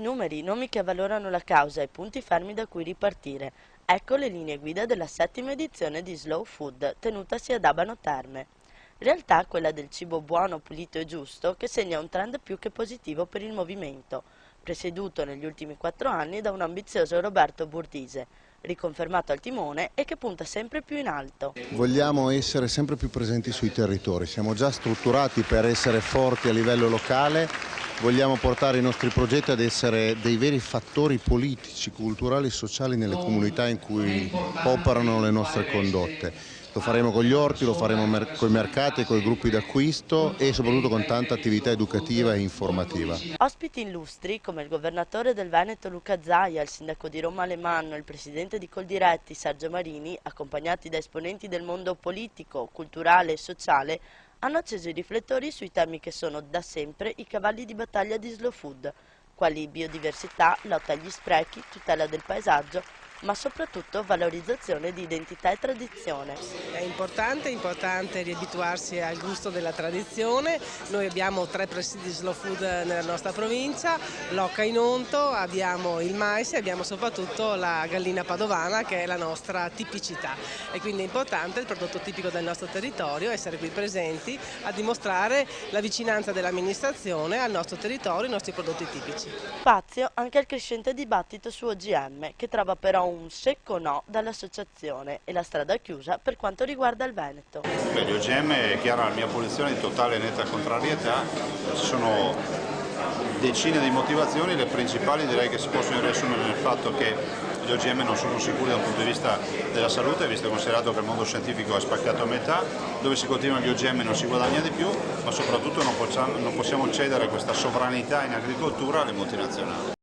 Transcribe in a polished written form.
Numeri, nomi che avvalorano la causa e punti fermi da cui ripartire. Ecco le linee guida della settima edizione di Slow Food, tenutasi ad Abano Terme. Realtà quella del cibo buono, pulito e giusto, che segna un trend più che positivo per il movimento, presieduto negli ultimi 4 anni da un ambizioso Roberto Burdise, riconfermato al timone e che punta sempre più in alto. Vogliamo essere sempre più presenti sui territori, siamo già strutturati per essere forti a livello locale, vogliamo portare i nostri progetti ad essere dei veri fattori politici, culturali e sociali nelle comunità in cui operano le nostre condotte. Lo faremo con gli orti, lo faremo con i mercati, con i gruppi d'acquisto e soprattutto con tanta attività educativa e informativa. Ospiti illustri come il governatore del Veneto Luca Zaia, il sindaco di Roma Alemanno e il presidente di Coldiretti Sergio Marini, accompagnati da esponenti del mondo politico, culturale e sociale, hanno acceso i riflettori sui temi che sono da sempre i cavalli di battaglia di Slow Food, quali biodiversità, lotta agli sprechi, tutela del paesaggio, ma soprattutto valorizzazione di identità e tradizione. È importante riabituarsi al gusto della tradizione. Noi abbiamo 3 presidi slow food nella nostra provincia, l'oca in onto, abbiamo il mais e abbiamo soprattutto la gallina padovana che è la nostra tipicità. E quindi è importante il prodotto tipico del nostro territorio, essere qui presenti a dimostrare la vicinanza dell'amministrazione al nostro territorio e ai nostri prodotti tipici. Spazio anche al crescente dibattito su OGM, che trova però un secco no dall'associazione e la strada chiusa per quanto riguarda il Veneto. Gli OGM è chiara la mia posizione di totale e netta contrarietà, ci sono decine di motivazioni, le principali direi che si possono riassumere nel fatto che gli OGM non sono sicuri dal punto di vista della salute, visto e considerato che il mondo scientifico è spaccato a metà, dove si coltivano gli OGM non si guadagna di più, ma soprattutto non possiamo cedere questa sovranità in agricoltura alle multinazionali.